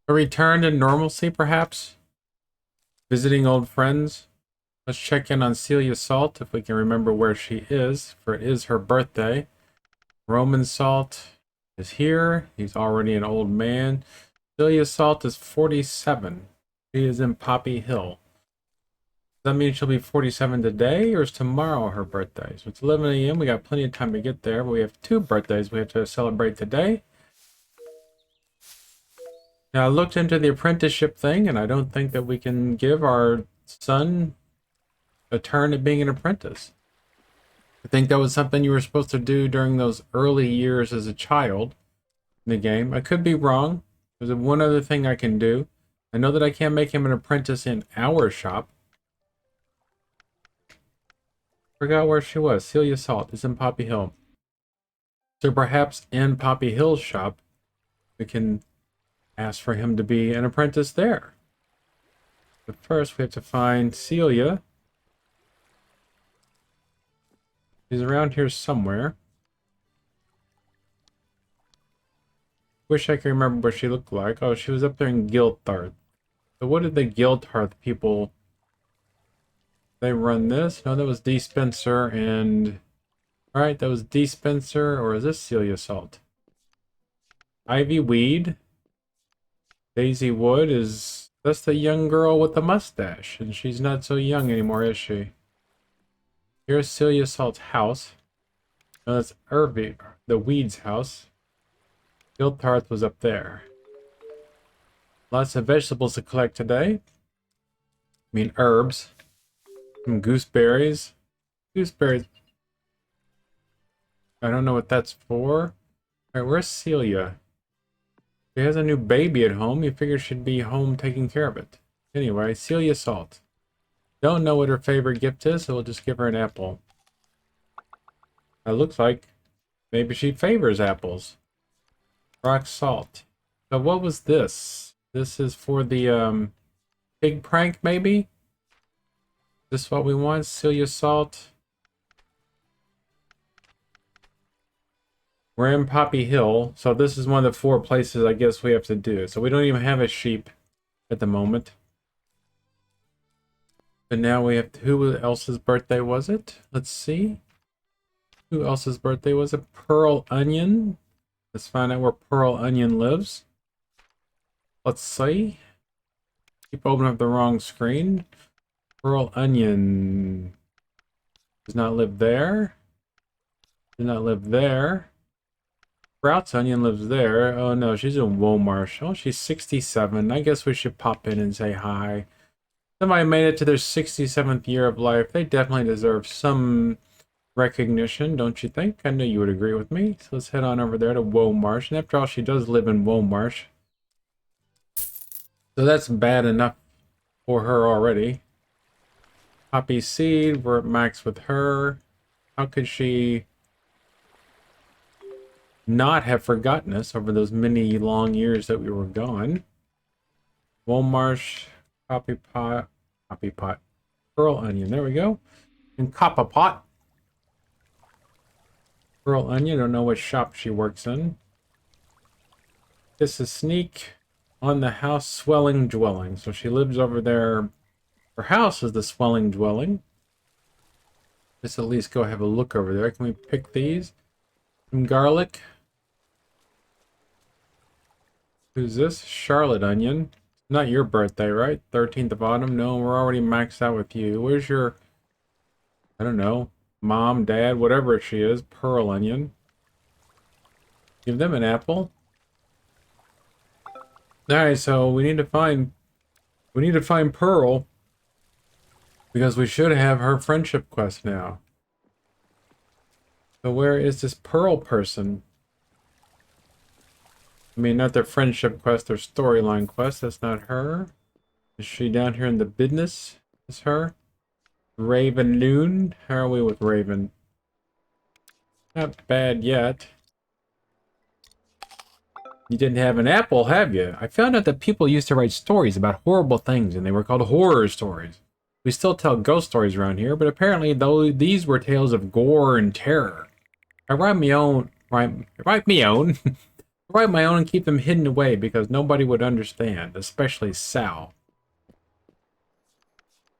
A return to normalcy, perhaps? Visiting old friends? Let's check in on Celia Salt if we can remember where she is, for it is her birthday. Roman Salt is here. He's already an old man. Celia Salt is 47. She is in Poppy Hill. Does that mean she'll be 47 today, or is tomorrow her birthday? So it's 11 a.m. We got plenty of time to get there, but we have two birthdays we have to celebrate today. Now, I looked into the apprenticeship thing, and I don't think that we can give our son a turn at being an apprentice. I think that was something you were supposed to do during those early years as a child in the game. I could be wrong. There's one other thing I can do. I know that I can't make him an apprentice in our shop. Forgot where she was. Celia Salt is in Poppy Hill. So perhaps in Poppy Hill's shop, we can ask for him to be an apprentice there. But first, we have to find Celia. She's around here somewhere. Wish I could remember what she looked like. Oh, she was up there in Guildhearth. So what did the Guildhearth people... They run this? No, that was D. Spencer and... Alright, that was D. Spencer, or is this Celia Salt? Ivy Weed. Daisy Wood is... That's the young girl with the mustache. And she's not so young anymore, is she? Here's Celia Salt's house. No, that's Irby, the Weed's house. Guildhearth was up there. Lots of vegetables to collect today. I mean herbs. Some gooseberries. Gooseberries. I don't know what that's for. Alright, where's Celia? She has a new baby at home. You figure she'd be home taking care of it. Anyway, Celia Salt. Don't know what her favorite gift is, so we'll just give her an apple. It looks like maybe she favors apples. Rock salt. So what was this? This is for the pig prank, maybe? Is this what we want? Celia Salt. We're in Poppy Hill, so this is one of the 4 places I guess we have to do. So we don't even have a sheep at the moment. But now we have... Who else's birthday was it? Let's see. Who else's birthday was it? Pearl Onion. Let's find out where Pearl Onion lives. Let's see. Keep opening up the wrong screen. Pearl Onion does not live there. Does not live there. Sprouts Onion lives there. Oh no, she's in Womarsh. Oh, she's 67. I guess we should pop in and say hi. Somebody made it to their 67th year of life. They definitely deserve some recognition, don't you think? I know you would agree with me. So let's head on over there to Womarsh. And after all, she does live in Womarsh. So that's bad enough for her already. Poppy Seed, we're at max with her. How could she not have forgotten us over those many long years that we were gone? Womarsh, Poppy Pot, Pearl Onion, there we go. And Copper Pot. Pearl Onion, don't know what shop she works in. This is Sneak on the house swelling dwelling. So she lives over there. Her house is the swelling dwelling. Let's at least go have a look over there. Can we pick these? Some garlic. Who's this? Charlotte Onion. Not your birthday, right? 13th of autumn? No, we're already maxed out with you. Where's your... I don't know. Mom, dad, whatever she is. Pearl Onion. Give them an apple. Alright, so we need to find Pearl. Because we should have her friendship quest now. So where is this Pearl person? I mean, not their friendship quest, their storyline quest. That's not her. Is she down here in the business? Is her? Raven Noon? How are we with Raven? Not bad yet. You didn't have an apple, have you? I found out that people used to write stories about horrible things, and they were called horror stories. We still tell ghost stories around here, but apparently these were tales of gore and terror. I write me own... Write me own. Write my own and keep them hidden away because nobody would understand, especially Sal.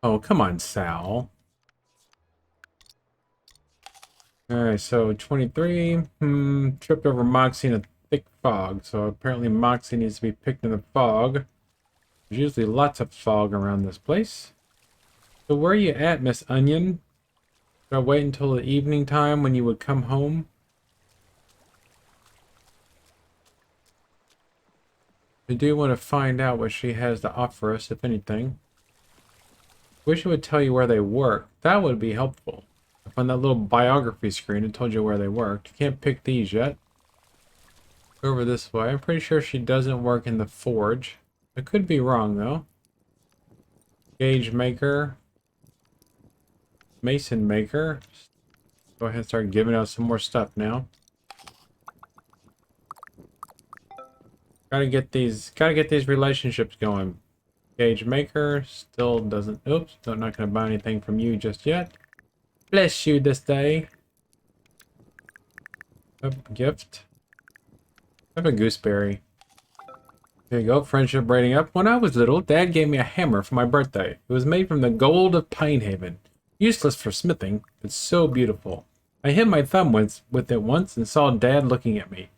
Oh, come on, Sal. Alright, so 23. Tripped over Moxie in a thick fog. So apparently Moxie needs to be picked in the fog. There's usually lots of fog around this place. So where are you at, Miss Onion? Should I wait until the evening time when you would come home? I do want to find out what she has to offer us, if anything. Wish it would tell you where they work. That would be helpful. If on that little biography screen it told you where they worked. You can't pick these yet. Go over this way. I'm pretty sure she doesn't work in the forge. I could be wrong, though. Gauge maker. Mason maker. Go ahead and start giving out some more stuff now. Gotta get these relationships going. Gauge maker still doesn't. Oops, I'm not gonna buy anything from you just yet. Bless you this day. A gift. I have a gooseberry. There you go, friendship rating up. When I was little, Dad gave me a hammer for my birthday. It was made from the gold of Pinehaven. Useless for smithing, but so beautiful. I hit my thumb with it once and saw Dad looking at me.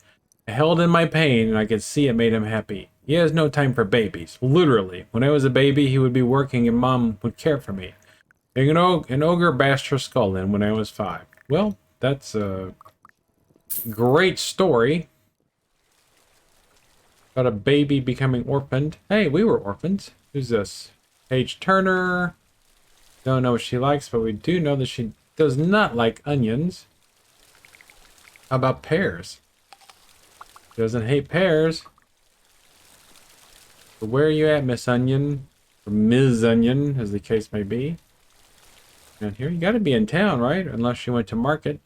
I held in my pain and I could see it made him happy. He has no time for babies. Literally. When I was a baby, he would be working and Mom would care for me. An ogre bashed her skull in when I was 5. Well, that's a great story. About a baby becoming orphaned. Hey, we were orphans. Who's this? Paige Turner. Don't know what she likes, but we do know that she does not like onions. How about pears? She doesn't hate pears. So where are you at, Miss Onion? Or Ms. Onion, as the case may be. Down here? You gotta be in town, right? Unless she went to market.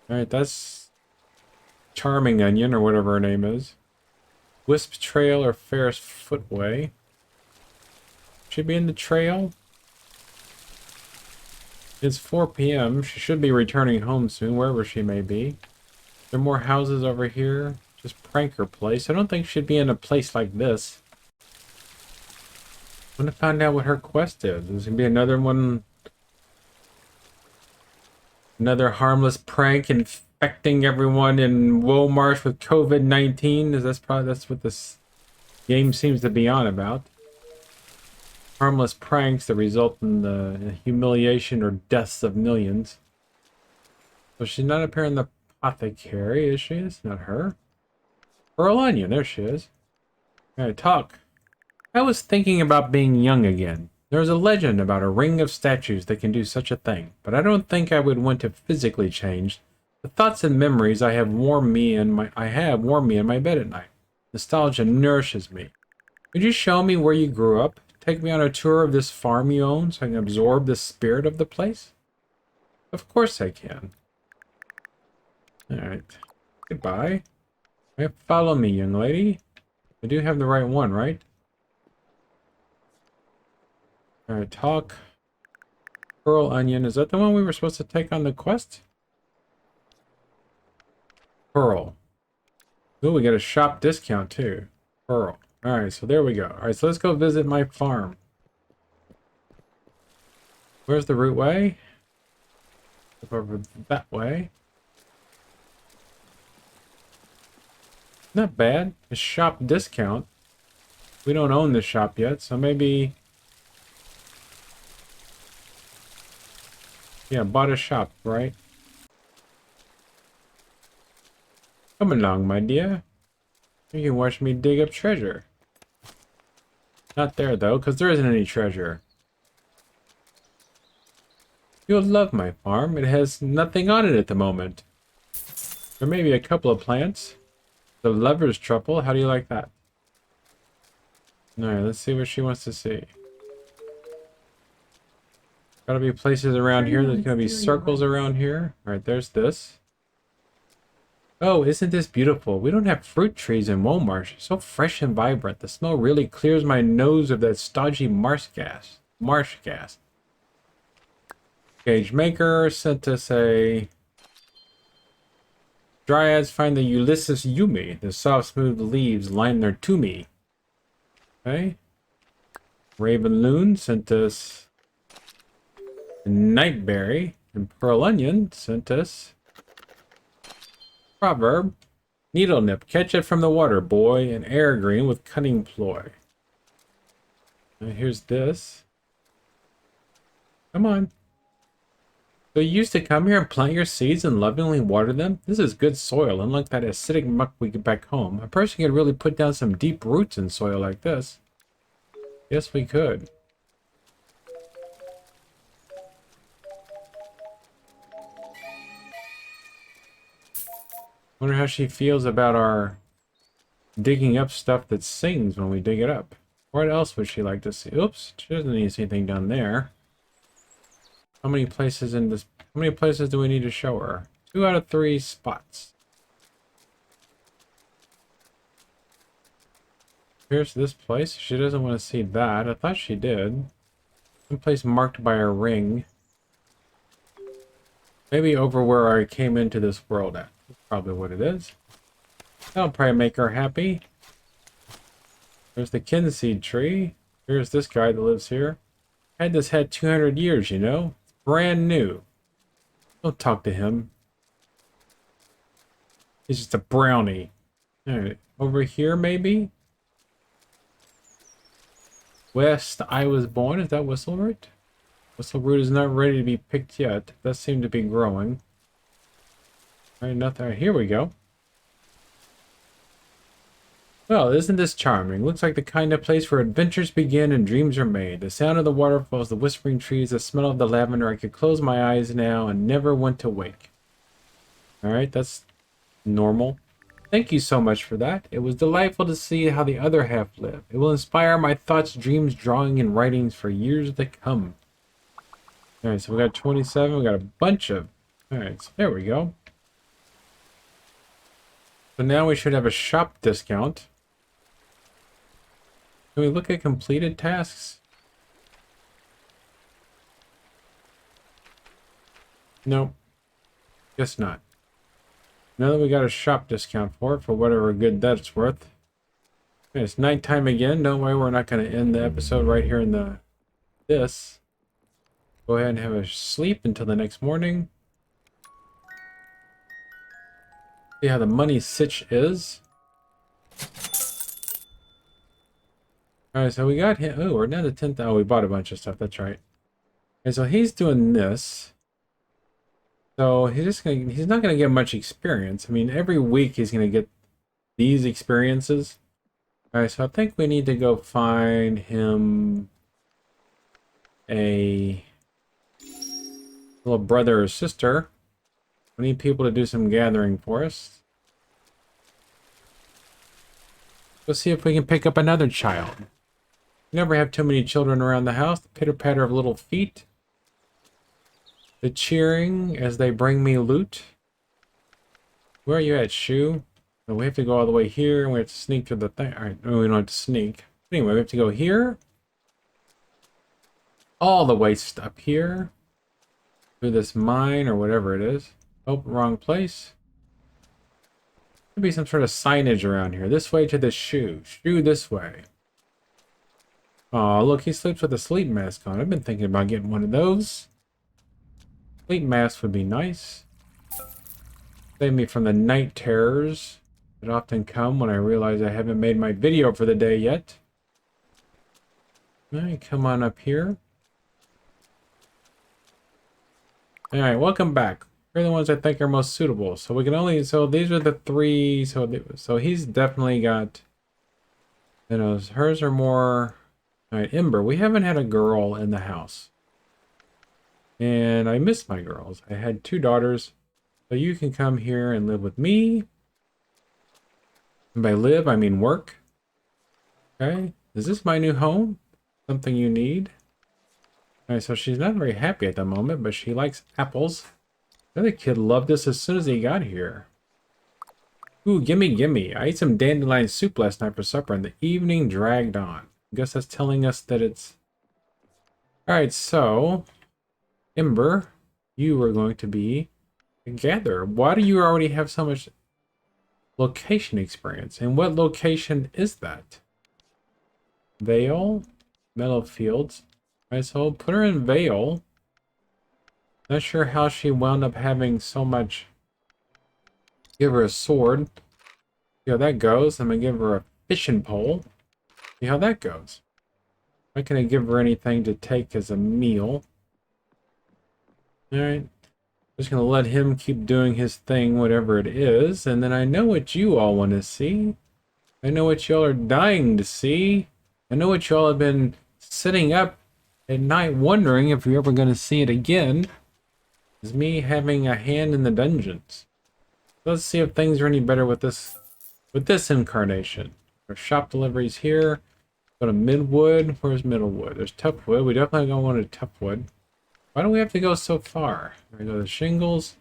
Alright, that's Charming Onion, or whatever her name is. Wisp Trail or Ferris Footway. Should be in the trail. It's 4 p.m. She should be returning home soon, wherever she may be. There are more houses over here. Just Pranker Place. I don't think she'd be in a place like this. I want to find out what her quest is. Is it going to be another one? Another harmless prank infecting everyone in Womarsh with COVID-19? That's what this game seems to be on about. Harmless pranks that result in the humiliation or deaths of millions. So she's not up here in the apothecary, is she? It's not her. Pearl Onion, there she is. Alright, talk. I was thinking about being young again. There's a legend about a ring of statues that can do such a thing, but I don't think I would want to physically change. The thoughts and memories I have warm me in my bed at night. Nostalgia nourishes me. Could you show me where you grew up? Take me on a tour of this farm you own so I can absorb the spirit of the place? Of course I can. Alright. Goodbye. Follow me, young lady. I do have the right one, right? Alright, talk. Pearl Onion. Is that the one we were supposed to take on the quest? Pearl. Ooh, we got a shop discount too. Pearl. Alright, so there we go. Alright, so let's go visit my farm. Where's the route way? Up over that way. Not bad. A shop discount. We don't own this shop yet, so maybe... Yeah, bought a shop, right? Come along, my dear. You can watch me dig up treasure. Not there, though, because there isn't any treasure. You'll love my farm. It has nothing on it at the moment. There may be a couple of plants. The lover's truffle. How do you like that? Alright, let's see what she wants to see. Gotta be places around here. There's gonna be circles around here. Alright, there's this. Oh, isn't this beautiful? We don't have fruit trees in Womarsh. So fresh and vibrant. The smell really clears my nose of that stodgy marsh gas. Gauge maker sent us a Dryads find the Ulysses Yumi. The soft, smooth leaves line their tombie. Okay. Raven Loon sent us Nightberry. And Pearl Onion sent us Proverb. Needle Nip. Catch it from the water, boy. And Air Green with cunning ploy. And here's this. Come on. So you used to come here and plant your seeds and lovingly water them? This is good soil, unlike that acidic muck we get back home. A person could really put down some deep roots in soil like this. Yes, we could. Wonder how she feels about our digging up stuff that sings when we dig it up. What else would she like to see? Oops, she doesn't need to see anything down there. How many places in this? How many places do we need to show her? 2 out of 3 spots. Here's this place. She doesn't want to see that. I thought she did. Some place marked by a ring. Maybe over where I came into this world at. That's probably what it is. That'll probably make her happy. There's the Kynseed tree. Here's this guy that lives here. Had this hat 200 years, you know? Brand new. Don't talk to him. He's just a brownie. Alright, over here maybe? West I was born. Is that Whistleroot? Whistleroot is not ready to be picked yet. That seemed to be growing. Alright, nothing. Right, here we go. Well, isn't this charming? Looks like the kind of place where adventures begin and dreams are made. The sound of the waterfalls, the whispering trees, the smell of the lavender. I could close my eyes now and never want to wake. Alright, that's normal. Thank you so much for that. It was delightful to see how the other half live. It will inspire my thoughts, dreams, drawing, and writings for years to come. Alright, so we got 27. We got a bunch of... Alright, so there we go. So now we should have a shop discount. Can we look at completed tasks? Nope. Guess not. Now that we got a shop discount for it, for whatever good that's worth. Okay, it's nighttime again. Don't worry, we're not going to end the episode right here in this. Go ahead and have a sleep until the next morning. See how the money sitch is. Alright, so we got him. Oh, we're down to 10,000. Oh, we bought a bunch of stuff. That's right. Okay, so he's doing this. So he's not gonna get much experience. I mean, every week he's gonna get these experiences. Alright, so I think we need to go find him a little brother or sister. We need people to do some gathering for us. Let's see if we can pick up another child. Never have too many children around the house. The pitter-patter of little feet. The cheering as they bring me loot. Where are you at, Shoe? So we have to go all the way here, and we have to sneak to the thing. Alright, no, we don't have to sneak. Anyway, we have to go here. All the way up here. Through this mine, or whatever it is. Oh, wrong place. Could be some sort of signage around here. This way to the Shoe. Shoe this way. Oh, look, he sleeps with a sleep mask on. I've been thinking about getting one of those. Sleep mask would be nice. Save me from the night terrors that often come when I realize I haven't made my video for the day yet. Alright, come on up here. Alright, welcome back. We're the ones I think are most suitable. So we can only... So these are the 3... So he's definitely got... You know, hers are more... Alright, Ember. We haven't had a girl in the house. And I miss my girls. I had 2 daughters. So you can come here and live with me. And by live, I mean work. Okay. Is this my new home? Something you need? Alright, so she's not very happy at the moment, but she likes apples. The other kid loved this as soon as he got here. Ooh, gimme, gimme. I ate some dandelion soup last night for supper and the evening dragged on. I guess that's telling us that it's... Alright, so... Ember, you are going to be a gatherer. Why do you already have so much... location experience. And what location is that? Vale? Meadow Fields. Alright, so we'll put her in Vale. Not sure how she wound up having so much. Give her a sword. See how that goes. I'm going to give her a fishing pole. See how that goes. I'm not going to give her anything to take as a meal. Alright. Just going to let him keep doing his thing, whatever it is. And then I know what you all want to see. I know what y'all are dying to see. I know what y'all have been sitting up at night wondering if you're ever going to see it again. Is me having a hand in the dungeons. Let's see if things are any better with this incarnation. Our shop deliveries here. Go to Midwood. Where's Middlewood? There's Toughwood. We definitely don't want to Toughwood. Why do we have to go so far? We go to Shingles.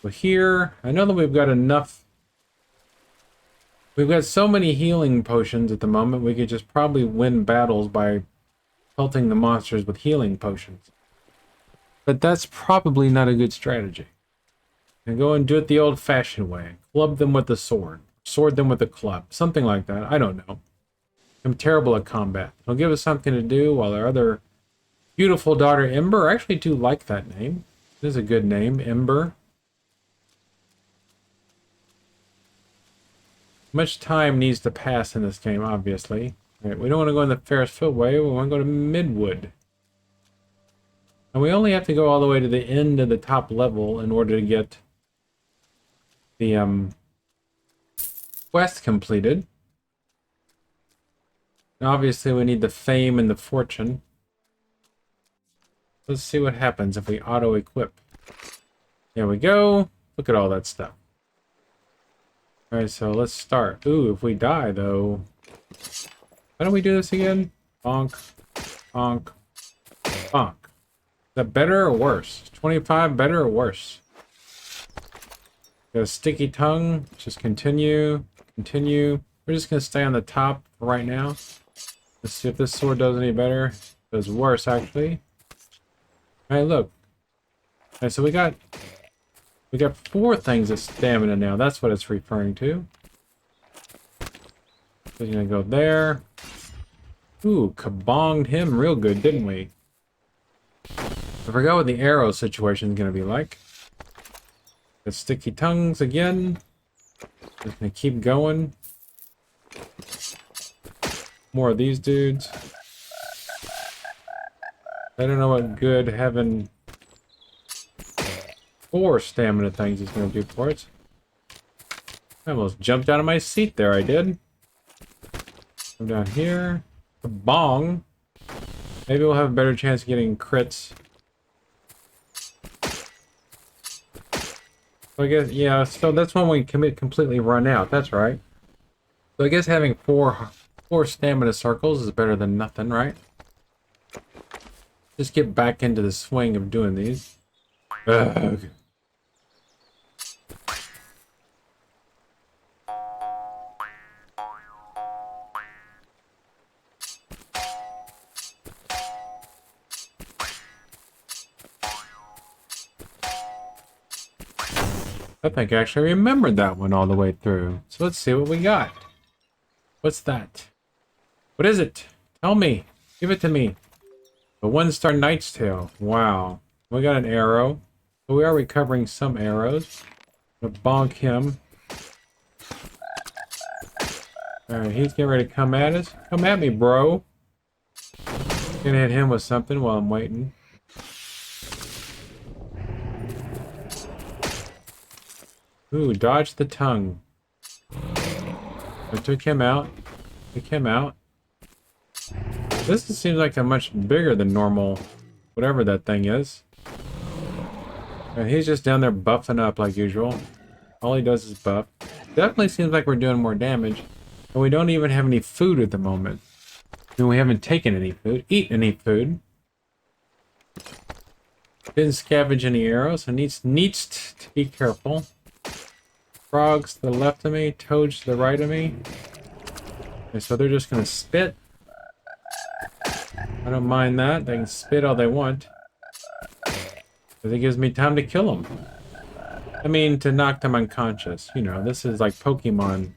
Well, here, I know that we've got enough. We've got so many healing potions at the moment, we could just probably win battles by pelting the monsters with healing potions. But that's probably not a good strategy. And go and do it the old-fashioned way. Club them with the sword. Sword them with a club. Something like that. I don't know. I'm terrible at combat. It'll give us something to do while our other beautiful daughter, Ember. I actually do like that name. It is a good name, Ember. Much time needs to pass in this game, obviously. Right, we don't want to go in the Ferris Footway. We want to go to Midwood. And we only have to go all the way to the end of the top level in order to get the quest completed. And obviously we need the fame and the fortune. Let's see what happens if we auto-equip. There we go. Look at all that stuff. Alright, so let's start. Ooh, if we die, though... Why don't we do this again? Bonk. Bonk. Bonk. Is that better or worse? 25 better or worse? Got a sticky tongue. Just continue. Continue. We're just going to stay on the top for right now. Let's see if this sword does any better. It does worse, actually. Alright, look. Alright, so we got 4 things of stamina now. That's what it's referring to. So we're going to go there. Ooh, kabonged him real good, didn't we? I forgot what the arrow situation is going to be like. The sticky tongues again. Just going to keep going. More of these dudes. I don't know what good having 4 stamina things is going to do for us. I almost jumped out of my seat there, I did. Come down here. Bong. Maybe we'll have a better chance of getting crits. So I guess, yeah, so that's when we completely run out. That's right. So I guess having four stamina circles is better than nothing, right? Just get back into the swing of doing these. Ugh. I think I actually remembered that one all the way through. So let's see what we got. What's that? What is it? Tell me. Give it to me. The 1-star Knight's Tale. Wow. We got an arrow. So we are recovering some arrows. Gonna bonk him. Alright, he's getting ready to come at us. Come at me, bro. Gonna hit him with something while I'm waiting. Ooh, dodge the tongue. I took him out. Took him out. This seems like a much bigger than normal, whatever that thing is. And he's just down there buffing up like usual. All he does is buff. Definitely seems like we're doing more damage. And we don't even have any food at the moment. And we haven't taken any food, eaten any food. Didn't scavenge any arrows, so needs to be careful. Frogs to the left of me, toads to the right of me. Okay, so they're just gonna spit. I don't mind that. They can spit all they want. Because it gives me time to kill them. I mean, to knock them unconscious. You know, this is like Pokemon.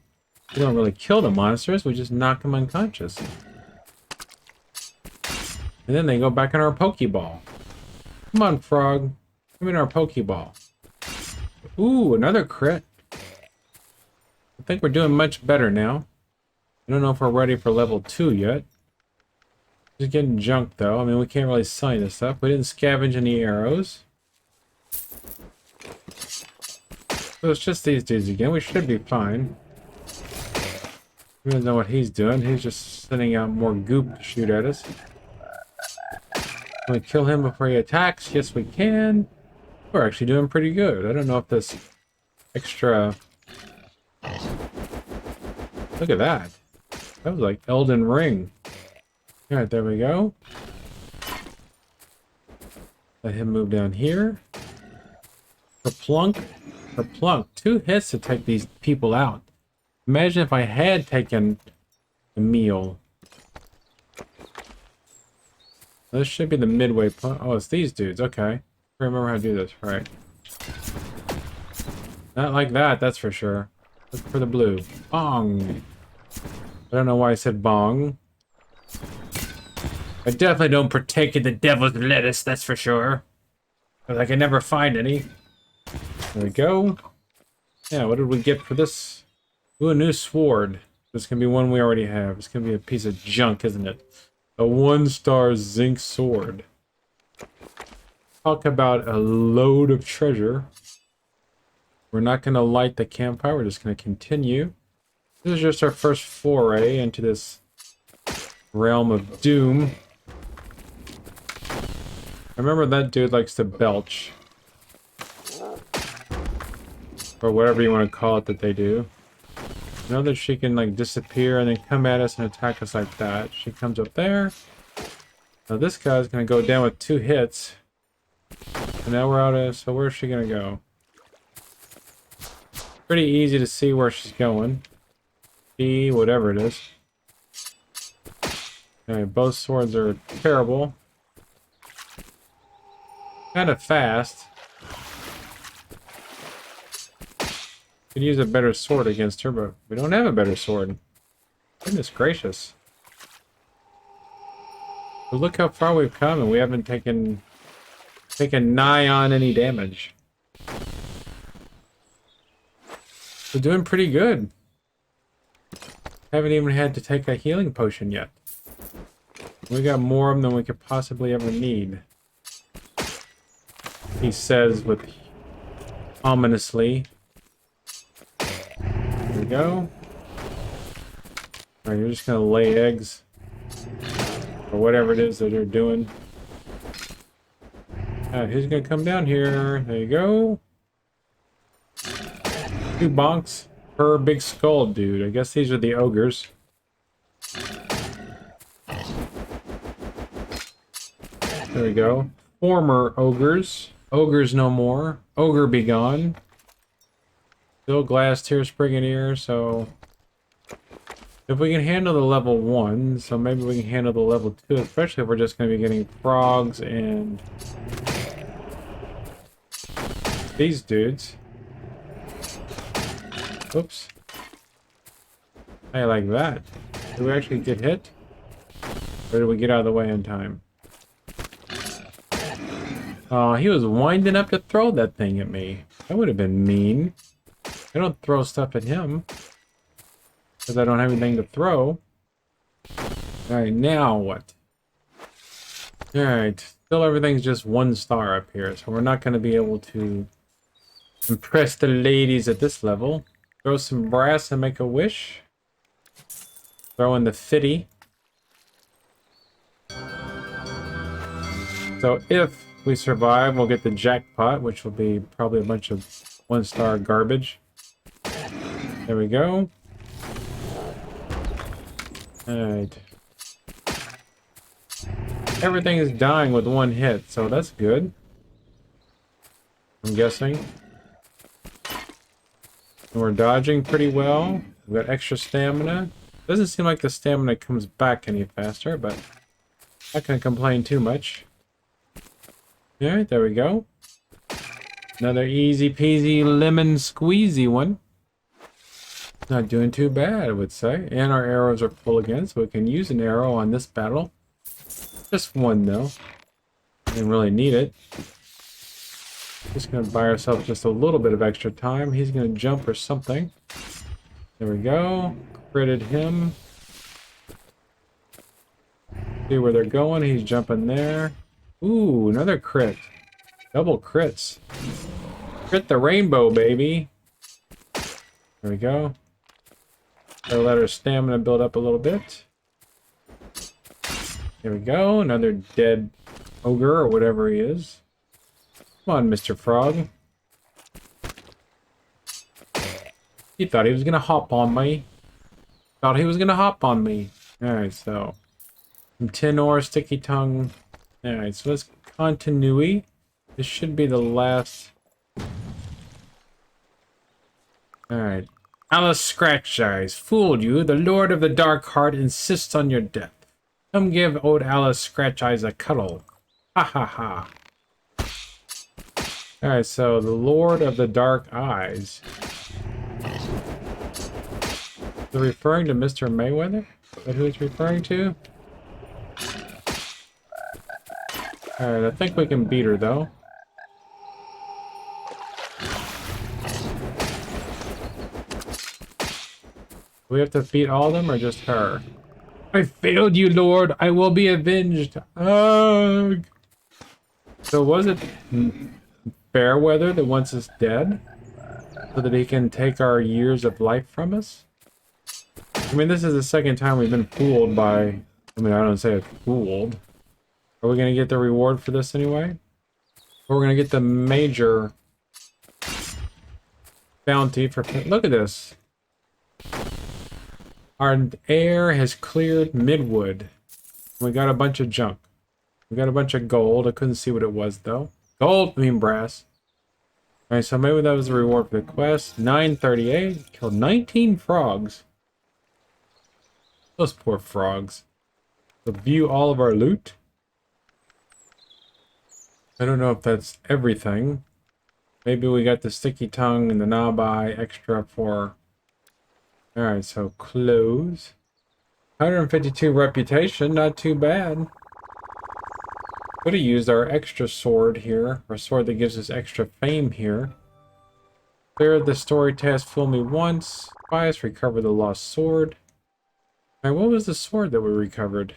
We don't really kill the monsters, we just knock them unconscious. And then they go back in our Pokeball. Come on, frog. Come in our Pokeball. Ooh, another crit. I think we're doing much better now. I don't know if we're ready for level 2 yet. Just getting junked, though. I mean, we can't really sell this stuff. We didn't scavenge any arrows. So it's just these dudes again. We should be fine. We don't know what he's doing. He's just sending out more goop to shoot at us. Can we kill him before he attacks? Yes, we can. We're actually doing pretty good. I don't know if this extra... Look at that. That was like Elden Ring. Alright, there we go. Let him move down here. Kerplunk. Kerplunk. 2 hits to take these people out. Imagine if I had taken a meal. This should be the midway point. Oh, it's these dudes. Okay. I remember how to do this. Right. Not like that, that's for sure. Look for the blue. Bong. I don't know why I said bong. I definitely don't partake in the devil's lettuce, that's for sure. Because I can never find any. There we go. Yeah, what did we get for this? Ooh, a new sword. This can be one we already have. It's gonna be a piece of junk, isn't it? A 1-star zinc sword. Talk about a load of treasure. We're not gonna light the campfire, we're just gonna continue. This is just our first foray into this realm of doom. I remember that dude likes to belch. Or whatever you want to call it that they do. You know that she can like disappear and then come at us and attack us like that. She comes up there. Now this guy's gonna go down with 2 hits. And now we're out of, so where's she gonna go? Pretty easy to see where she's going. E, whatever it is. Okay, both swords are terrible. Kind of fast. Could use a better sword against her, but we don't have a better sword. Goodness gracious. But look how far we've come and we haven't taken nigh on any damage. We're doing pretty good. Haven't even had to take a healing potion yet. We got more of them than we could possibly ever need. He says with ominously. There we go. Alright, you're just gonna lay eggs. Or whatever it is that they're doing. Alright, who's gonna come down here? There you go. 2 bonks per big skull, dude. I guess these are the ogres. There we go. Former ogres. Ogres no more. Ogre be gone. Still glass tear springing ear, so... If we can handle the level 1, so maybe we can handle the level 2, especially if we're just going to be getting frogs and... these dudes. Oops. I like that. Did we actually get hit? Or did we get out of the way in time? Oh, he was winding up to throw that thing at me. That would have been mean. I don't throw stuff at him. Because I don't have anything to throw. Alright, now what? Alright, still everything's just 1 star up here. So we're not going to be able to impress the ladies at this level. Throw some brass and make a wish. Throw in the fitty. So if we survive, we'll get the jackpot, which will be probably a bunch of 1-star garbage. There we go. Alright. Everything is dying with 1 hit, so that's good. I'm guessing. And we're dodging pretty well. We've got extra stamina. Doesn't seem like the stamina comes back any faster, but not gonna complain too much. Alright, there we go. Another easy peasy lemon squeezy one. Not doing too bad, I would say. And our arrows are full again, so we can use an arrow on this battle. Just one, though. Didn't really need it. Just gonna buy ourselves just a little bit of extra time. He's gonna jump or something. There we go. Critted him. See where they're going. He's jumping there. Ooh, another crit. Double crits. Crit the rainbow, baby. There we go. Gotta let our stamina build up a little bit. There we go. Another dead ogre or whatever he is. Come on, Mr. Frog. He thought he was gonna hop on me. Thought he was gonna hop on me. Alright, so some tin ore, sticky tongue. Alright, so let's continue. This should be the last. Alright. Alice Scratch Eyes fooled you. The Lord of the Dark Heart insists on your death. Come give old Alice Scratch Eyes a cuddle. Ha ha ha. Alright, so the Lord of the Dark Eyes. Is it referring to Mr. Mayweather? Is that who it's referring to? Alright, I think we can beat her though. Do we have to beat all of them or just her? I failed you, Lord. I will be avenged. Ugh. So was it Fairweather that wants us dead? So that he can take our years of life from us? I mean, this is the second time we've been fooled by... I mean, I don't say it's fooled. Are we going to get the reward for this anyway? Or we're going to get the major bounty for... Look at this. Our air has cleared Midwood. We got a bunch of junk. We got a bunch of gold. I couldn't see what it was, though. Gold, I mean brass. Alright, so maybe that was the reward for the quest. 938. Killed 19 frogs. Those poor frogs. So view all of our loot. I don't know if that's everything. Maybe we got the sticky tongue and the knob eye extra for... Alright, so close. 152 reputation, not too bad. Could have used our extra sword here, our sword that gives us extra fame here. Cleared the story task, fool me once. Twice, recover the lost sword. Alright, what was the sword that we recovered?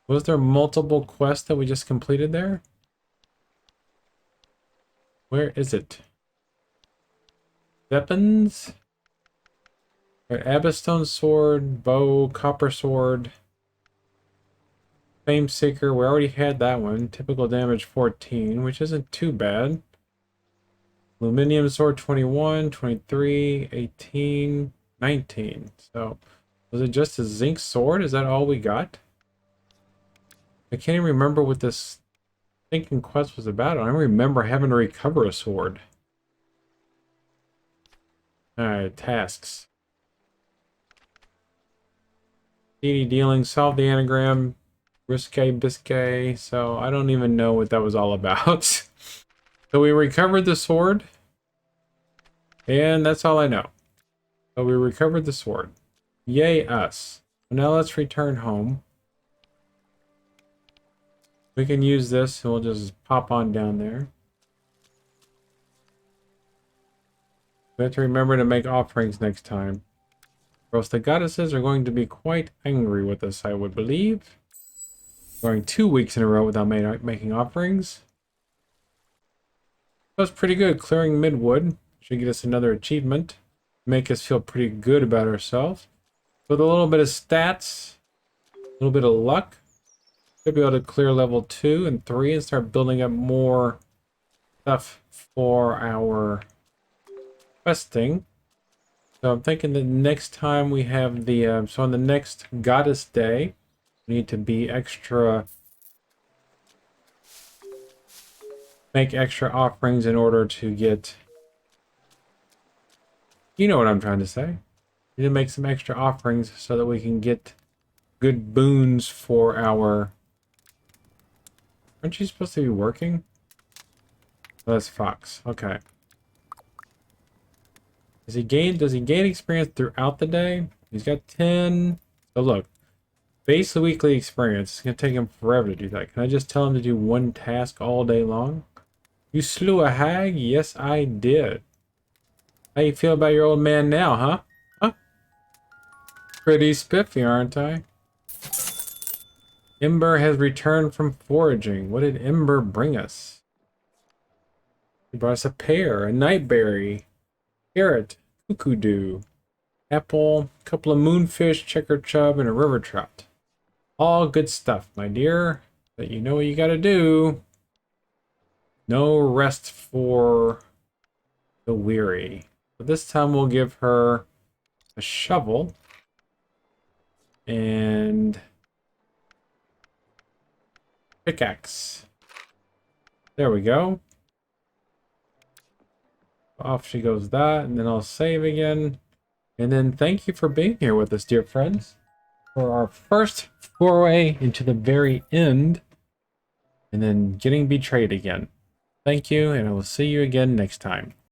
Was there multiple quests that we just completed there? Where is it? Weapons? Abbastone sword, bow, copper sword, fame seeker. We already had that one. Typical damage 14, which isn't too bad. Aluminium sword 21, 23, 18, 19. So was it just a zinc sword? Is that all we got? I can't even remember what this thinking quest was about. I don't remember having to recover a sword. Alright, tasks. CD dealing, solve the anagram, risque bisque. So I don't even know what that was all about. So we recovered the sword. And that's all I know. So we recovered the sword. Yay us. Now let's return home. We can use this and we'll just pop on down there. We have to remember to make offerings next time. Or else the goddesses are going to be quite angry with us, I would believe. Going 2 weeks in a row without making offerings. That was pretty good. Clearing Midwood should get us another achievement. Make us feel pretty good about ourselves. With a little bit of stats, a little bit of luck, should be able to clear level 2 and 3 and start building up more stuff for our questing. So I'm thinking that next time we have the, so on the next Goddess Day, we need to be extra, make extra offerings in order to get, you know what I'm trying to say. We need to make some extra offerings so that we can get good boons for our, aren't you supposed to be working? Oh, that's Fox. Okay. Does he gain experience throughout the day? He's got 10. So look, base the weekly experience. It's gonna take him forever to do that. Can I just tell him to do one task all day long? You slew a hag? Yes, I did. How you feel about your old man now, huh? Huh? Pretty spiffy, aren't I? Ember has returned from foraging. What did Ember bring us? He brought us a pear, a nightberry, carrot, cuckoo, apple, a couple of moonfish, checker chub, and a river trout. All good stuff, my dear. But you know what you gotta do. No rest for the weary. But this time we'll give her a shovel and pickaxe. There we go. Off she goes that, and then I'll save again. And then thank you for being here with us, dear friends, for our first foray into the very end, and then getting betrayed again. Thank you, and I will see you again next time.